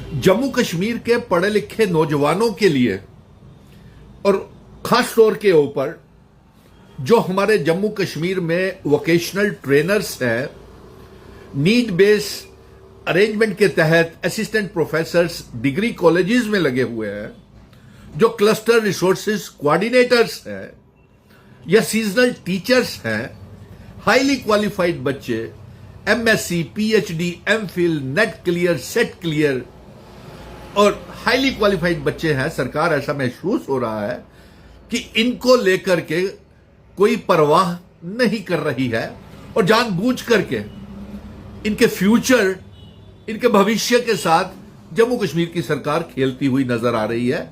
जम्मू कश्मीर के पढ़े लिखे नौजवानों के लिए और खास तौर के ऊपर जो हमारे जम्मू कश्मीर में वोकेशनल ट्रेनर्स हैं, नीड बेस अरेंजमेंट के तहत असिस्टेंट प्रोफेसर्स डिग्री कॉलेजेस में लगे हुए हैं, जो क्लस्टर रिसोर्सेज कोऑर्डिनेटर्स हैं या सीजनल टीचर्स हैं, हाईली क्वालिफाइड बच्चे MSc, PhD, MPhil, net clear, set clear और हाईली क्वालिफाइड बच्चे हैं। सरकार ऐसा महसूस हो रहा है कि इनको लेकर के कोई परवाह नहीं कर रही है और जानबूझ करके इनके फ्यूचर, इनके भविष्य के साथ जम्मू कश्मीर की सरकार खेलती हुई नजर आ रही है।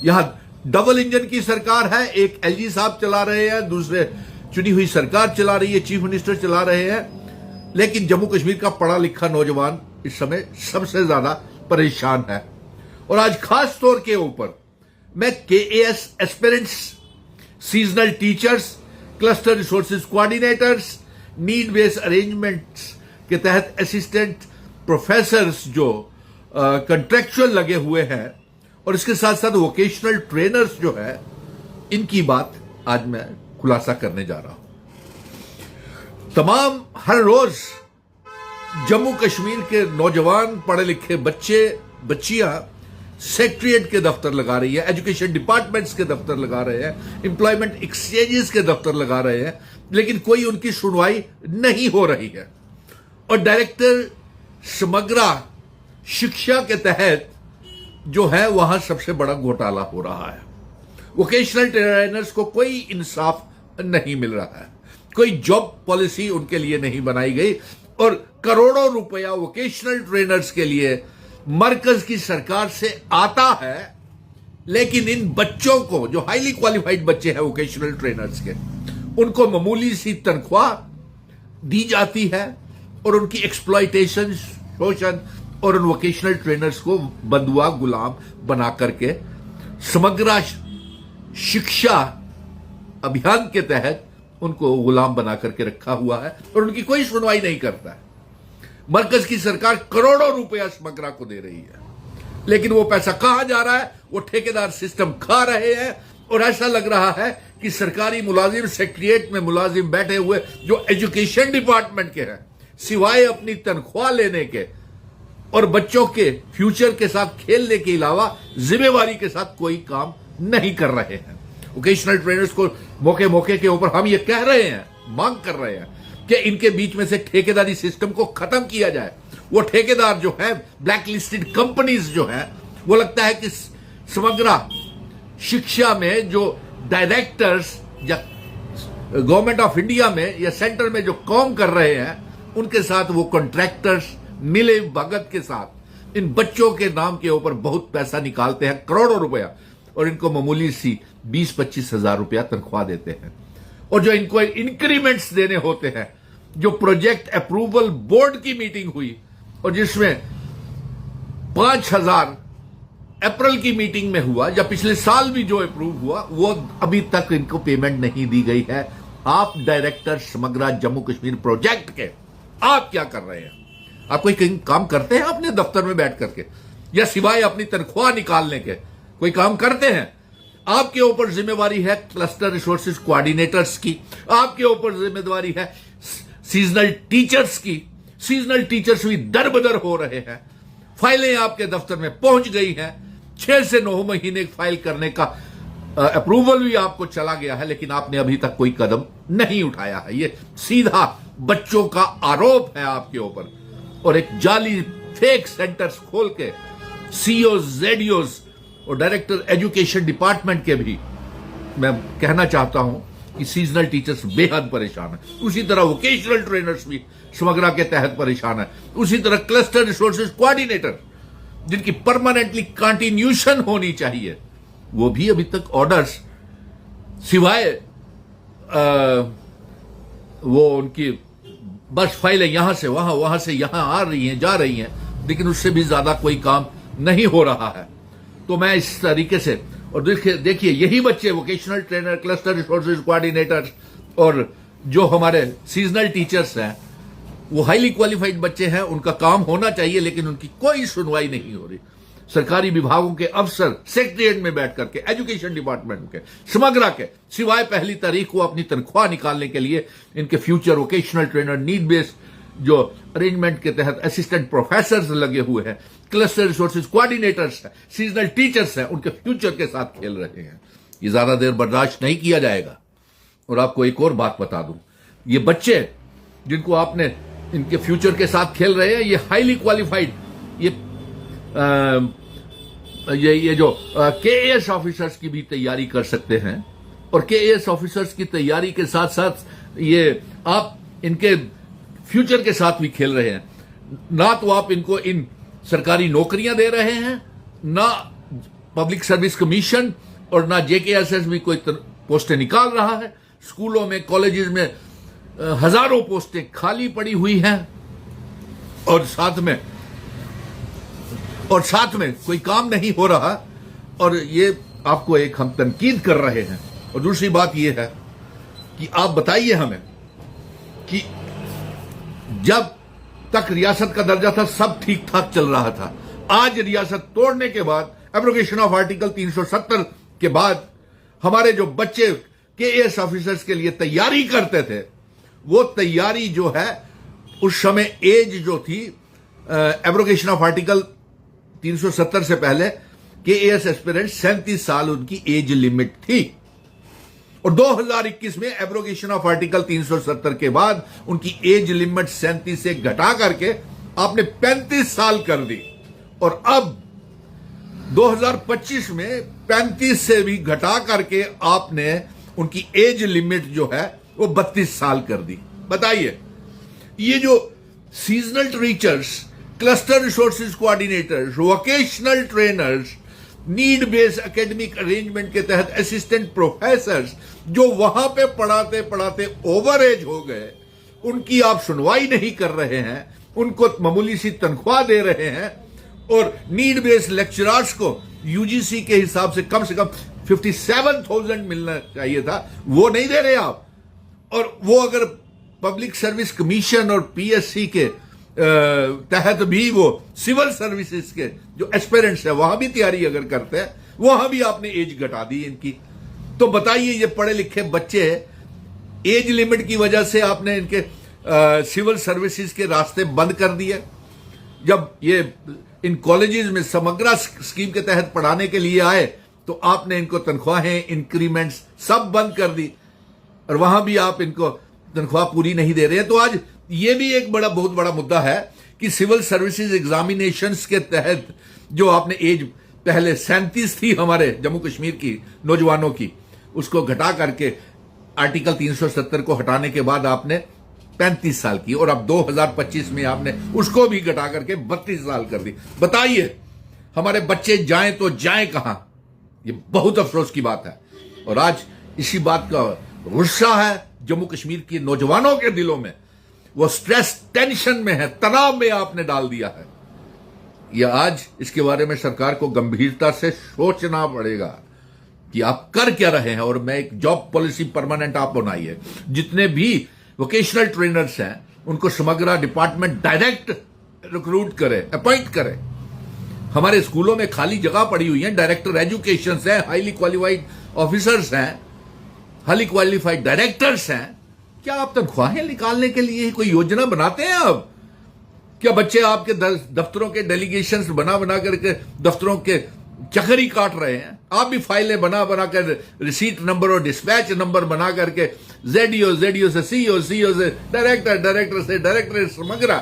यहां डबल इंजन की सरकार है, एक एलजी साहब चला रहे हैं, दूसरे चुनी हुई सरकार चला रही है, चीफ मिनिस्टर चला रहे हैं, लेकिन जम्मू कश्मीर का पढ़ा लिखा नौजवान इस समय सबसे ज्यादा परेशान है। और आज खास तौर के ऊपर मैं KAS aspirants, seasonal teachers, cluster resources coordinators, need base arrangements के तहत असिस्टेंट प्रोफेसर्स जो कंट्रैक्चुअल लगे हुए हैं और इसके साथ साथ वोकेशनल ट्रेनर्स जो है, इनकी बात आज मैं खुलासा करने जा रहा हूं। तमाम हर रोज जम्मू कश्मीर के नौजवान पढ़े लिखे बच्चे बच्चियां सेक्रेटरीट के दफ्तर लगा रही है, एजुकेशन डिपार्टमेंट्स के दफ्तर लगा रहे हैं, एम्प्लॉयमेंट एक्सचेंजेस के दफ्तर लगा रहे हैं, लेकिन कोई उनकी सुनवाई नहीं हो रही है। और डायरेक्टर समग्र शिक्षा के तहत जो है वहां सबसे बड़ा घोटाला हो रहा है। वोकेशनल ट्रेनर्स को कोई इंसाफ नहीं मिल रहा है, कोई जॉब पॉलिसी उनके लिए नहीं बनाई गई और करोड़ों रुपया वोकेशनल ट्रेनर्स के लिए मरकज की सरकार से आता है, लेकिन इन बच्चों को, जो हाईली क्वालिफाइड बच्चे हैं वोकेशनल ट्रेनर्स के, उनको मामूली सी तनख्वाह दी जाती है और उनकी एक्सप्लॉयटेशन, शोषण और उन वोकेशनल ट्रेनर्स को बंधुआ गुलाम बना करके समग्र शिक्षा अभियान के तहत उनको गुलाम बना करके रखा हुआ है और उनकी कोई सुनवाई नहीं करता है। मरकज की सरकार करोड़ों रुपया समग्रा को दे रही है, लेकिन वो पैसा कहां जा रहा है? वो ठेकेदार सिस्टम खा रहे हैं और ऐसा लग रहा है कि सरकारी मुलाजिम, सेक्रेटरीट में मुलाजिम बैठे हुए जो एजुकेशन डिपार्टमेंट के हैं, सिवाय अपनी तनख्वाह लेने के और बच्चों के फ्यूचर के साथ खेलने के अलावा जिम्मेवारी के साथ कोई काम नहीं कर रहे हैं। वोकेशनल ट्रेनर्स को मौके मौके के ऊपर हम ये कह रहे हैं, मांग कर रहे हैं कि इनके बीच में से ठेकेदारी सिस्टम को खत्म किया जाए। वो ठेकेदार जो है, ब्लैक लिस्टेड कंपनीज जो है, वो लगता है कि समग्र शिक्षा में जो डायरेक्टर्स या गवर्नमेंट ऑफ इंडिया में या सेंटर में जो काम कर रहे हैं, उनके साथ वो कॉन्ट्रैक्टर्स मिले भगत के साथ इन बच्चों के नाम के ऊपर बहुत पैसा निकालते हैं, करोड़ों रुपया, और इनको मामूली सी 20-25 हजार रुपया तनख्वाह देते हैं। और जो इनको इंक्रीमेंट्स देने होते हैं, जो प्रोजेक्ट अप्रूवल बोर्ड की मीटिंग हुई और जिसमें 5,000 अप्रैल की मीटिंग में हुआ, या पिछले साल भी जो अप्रूव हुआ, वो अभी तक इनको पेमेंट नहीं दी गई है। आप डायरेक्टर समग्र जम्मू कश्मीर प्रोजेक्ट के, आप क्या कर रहे हैं? आप कोई काम करते हैं अपने दफ्तर में बैठ करके, या सिवाय अपनी तनख्वाह निकालने के कोई काम करते हैं? आपके ऊपर जिम्मेवारी है क्लस्टर रिसोर्सेज कोऑर्डिनेटर्स की, आपके ऊपर जिम्मेदारी है सीजनल टीचर्स की। सीजनल टीचर्स भी दरबदर हो रहे हैं, फाइलें आपके दफ्तर में पहुंच गई हैं, 6 से 9 महीने फाइल करने का अप्रूवल भी आपको चला गया है, लेकिन आपने अभी तक कोई कदम नहीं उठाया है। ये सीधा बच्चों का आरोप है आपके ऊपर। और एक जाली फेक सेंटर्स खोल के सीईओ, जेडीओस और डायरेक्टर एजुकेशन डिपार्टमेंट के भी मैं कहना चाहता हूं कि सीजनल टीचर्स बेहद परेशान है। उसी तरह वोकेशनल ट्रेनर्स भी समग्रा के तहत परेशान है। उसी तरह क्लस्टर रिसोर्सेज कोऑर्डिनेटर, जिनकी परमानेंटली कंटिन्यूशन होनी चाहिए, वो भी अभी तक ऑर्डर्स, सिवाय वो उनकी बस फाइलें यहां से वहां, वहां से यहां आ रही हैं, जा रही हैं, लेकिन उससे भी ज्यादा कोई काम नहीं हो रहा है। तो मैं इस तरीके से, और देखिए यही बच्चे vocational trainer, cluster resources coordinators और जो हमारे सीजनल टीचर्स हैं, वो हाईली क्वालिफाइड बच्चे हैं, उनका काम होना चाहिए, लेकिन उनकी कोई सुनवाई नहीं हो रही। सरकारी विभागों के अफसर सेक्रेटरीट में बैठ करके, एजुकेशन डिपार्टमेंट के, समग्रा के, सिवाय पहली तारीख को अपनी तनख्वाह निकालने के लिए इनके future vocational trainer, need based जो अरेंजमेंट के तहत असिस्टेंट प्रोफेसर लगे हुए हैं, क्लस्टर रिसोर्सेज कोऑर्डिनेटर्स हैं, सीजनल टीचर्स हैं, उनके फ्यूचर के साथ खेल रहे हैं। ये ज्यादा देर बर्दाश्त नहीं किया जाएगा। और आपको एक और बात बता दूं, ये बच्चे जिनको आपने इनके फ्यूचर के साथ खेल रहे हैं, ये हाईली क्वालिफाइड, ये जो केएएस ऑफिसर्स की भी तैयारी कर सकते हैं। और केएएस ऑफिसर्स की तैयारी के साथ साथ ये आप इनके फ्यूचर के साथ भी खेल रहे हैं। ना तो आप इनको इन सरकारी नौकरियां दे रहे हैं, ना पब्लिक सर्विस कमीशन और ना जेकेएसएस भी कोई पोस्टें निकाल रहा है। स्कूलों में, कॉलेजेस में हजारों पोस्टें खाली पड़ी हुई हैं और साथ में कोई काम नहीं हो रहा। और ये आपको एक हम तनकीद कर रहे हैं। और दूसरी बात यह है कि आप बताइए हमें कि जब तक रियासत का दर्जा था सब ठीक ठाक चल रहा था। आज रियासत तोड़ने के बाद, एब्रोगेशन ऑफ आर्टिकल 370 के बाद, हमारे जो बच्चे केएएस ऑफिसर्स के लिए तैयारी करते थे, वो तैयारी जो है उस समय एज जो थी एब्रोगेशन ऑफ आर्टिकल 370 से पहले केएएस एस्पिरेंट 37 साल उनकी एज लिमिट थी। और 2021 में एब्रोगेशन ऑफ आर्टिकल 370 के बाद उनकी एज लिमिट 37 से घटा करके आपने 35 साल कर दी। और अब 2025 में 35 से भी घटा करके आपने उनकी एज लिमिट जो है वो 32 साल कर दी। बताइए, ये जो seasonal teachers, cluster resources coordinators, vocational trainers, need based academic arrangement के तहत असिस्टेंट प्रोफेसर्स जो वहां पे पढ़ाते पढ़ाते ओवर एज हो गए, उनकी आप सुनवाई नहीं कर रहे हैं, उनको मामूली सी तनख्वाह दे रहे हैं। और नीड बेस्ड लेक्चरर्स को यूजीसी के हिसाब से कम 57,000 मिलना चाहिए था, वो नहीं दे रहे आप। और वो अगर पब्लिक सर्विस कमीशन और पीएससी के तहत भी वो सिविल सर्विसेज के जो एस्पिरेंट्स है वहां भी तैयारी अगर करते हैं, वहां भी आपने एज घटा दी इनकी। तो बताइए, ये पढ़े लिखे बच्चे एज लिमिट की वजह से आपने इनके सिविल सर्विसेज के रास्ते बंद कर दिए। जब ये इन कॉलेजेस में समग्रा स्कीम के तहत पढ़ाने के लिए आए तो आपने इनको तनख्वाहें, इंक्रीमेंट्स सब बंद कर दी और वहां भी आप इनको तनख्वाह पूरी नहीं दे रहे हैं। तो आज ये भी एक बहुत बड़ा मुद्दा है कि सिविल सर्विसेज एग्जामिनेशंस के तहत जो आपने एज पहले 37 थी हमारे जम्मू कश्मीर की नौजवानों की, उसको घटा करके आर्टिकल 370 को हटाने के बाद आपने 35 साल की, और अब 2025 में आपने उसको भी घटा करके 32 साल कर दी। बताइए, हमारे बच्चे जाएं तो जाएं कहां? ये बहुत अफसोस की बात है। और आज इसी बात का गुस्सा है जम्मू कश्मीर के नौजवानों के दिलों में। वो स्ट्रेस, टेंशन में है, तनाव में आपने डाल दिया है। यह आज इसके बारे में सरकार को गंभीरता से सोचना पड़ेगा कि आप कर क्या रहे हैं। और मैं एक जॉब पॉलिसी परमानेंट आप बनाइए। जितने भी वोकेशनल ट्रेनर्स हैं उनको समग्र डिपार्टमेंट डायरेक्ट रिक्रूट करे, अपॉइंट करे। हमारे स्कूलों में खाली जगह पड़ी हुई है, डायरेक्टर एजुकेशन हैं, हाईली क्वालिफाइड ऑफिसर्स हैं, हाईली क्वालिफाइड डायरेक्टर्स हैं। क्या आप तनख्वाहें निकालने के लिए कोई योजना बनाते हैं? अब क्या बच्चे आपके दफ्तरों के डेलीगेशंस बना करके दफ्तरों के चक्कर ही काट रहे हैं? आप भी फाइलें बना कर रिसीट नंबर और डिस्पैच नंबर बना करके जेडीओ से सीईओ से डायरेक्टर से डायरेक्टर समग्र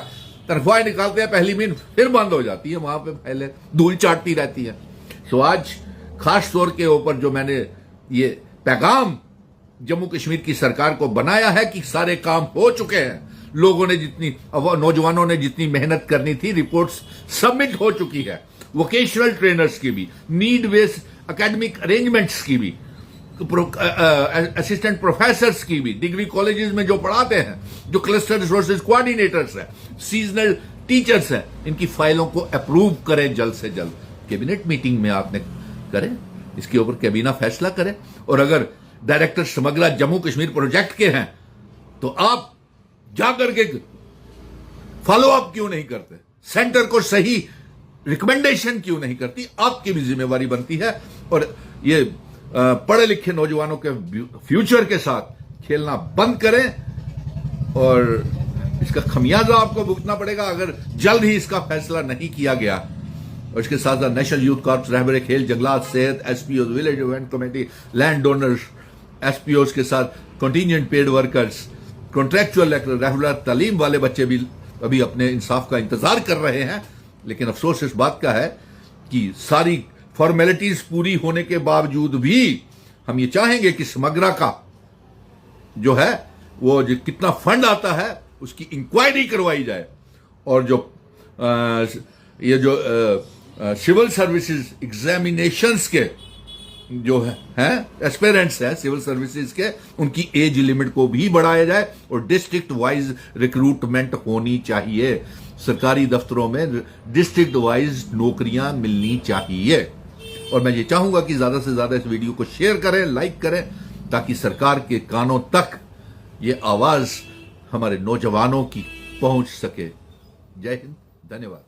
तनख्वाहें निकालते हैं। पहली महीने फिर बंद हो जाती है, वहां पे फाइलें धूल चाटती रहती है। तो आज खास तौर के ऊपर जो मैंने ये पैगाम जम्मू कश्मीर की सरकार को बनाया है कि सारे काम हो चुके हैं, लोगों ने जितनी, नौजवानों ने जितनी मेहनत करनी थी, रिपोर्ट्स सबमिट हो चुकी है। वोकेशनल ट्रेनर्स की भी, नीड बेस्ड एकेडमिक अरेंजमेंट्स की भी, असिस्टेंट प्रोफेसर्स की भी, डिग्री कॉलेजेस में जो पढ़ाते हैं, जो क्लस्टर रिसोर्सेज कोऑर्डिनेटर्स हैं, सीजनल टीचर्स हैं, इनकी फाइलों को अप्रूव करें जल्द से जल्द। कैबिनेट मीटिंग में आपने करें, इसके ऊपर कैबिनेट फैसला करें। और अगर डायरेक्टर समग्र जम्मू कश्मीर प्रोजेक्ट के हैं तो आप जाकर के फॉलो अप क्यों नहीं करते? सेंटर को सही रिकमेंडेशन क्यों नहीं करती? आपकी भी जिम्मेवारी बनती है। और ये पढ़े लिखे नौजवानों के फ्यूचर के साथ खेलना बंद करें और इसका खमियाजा आपको भुगतना पड़ेगा अगर जल्द ही इसका फैसला नहीं किया गया। और इसके साथ साथ नेशनल यूथ कॉर्प्स, रहबरे खेल, जंगलात, सेहत, SPO, village development committee, land donors, SPO के साथ contingent paid workers, contractual regular तालीम वाले बच्चे भी अभी अपने इंसाफ का इंतजार कर रहे हैं। लेकिन अफसोस इस बात का है कि सारी फॉर्मेलिटीज पूरी होने के बावजूद भी हम ये चाहेंगे कि समग्रा का जो है वो जो कितना फंड आता है उसकी इंक्वायरी करवाई जाए। और जो ये जो सिविल सर्विसेज एग्जामिनेशंस के जो हैं एस्पिरेंट्स हैं सिविल सर्विसेज के, उनकी एज लिमिट को भी बढ़ाया जाए और डिस्ट्रिक्ट वाइज रिक्रूटमेंट होनी चाहिए। सरकारी दफ्तरों में डिस्ट्रिक्ट वाइज नौकरियां मिलनी चाहिए। और मैं ये चाहूंगा कि ज्यादा से ज्यादा इस वीडियो को शेयर करें, लाइक करें, ताकि सरकार के कानों तक ये आवाज हमारे नौजवानों की पहुंच सके। जय हिंद, धन्यवाद।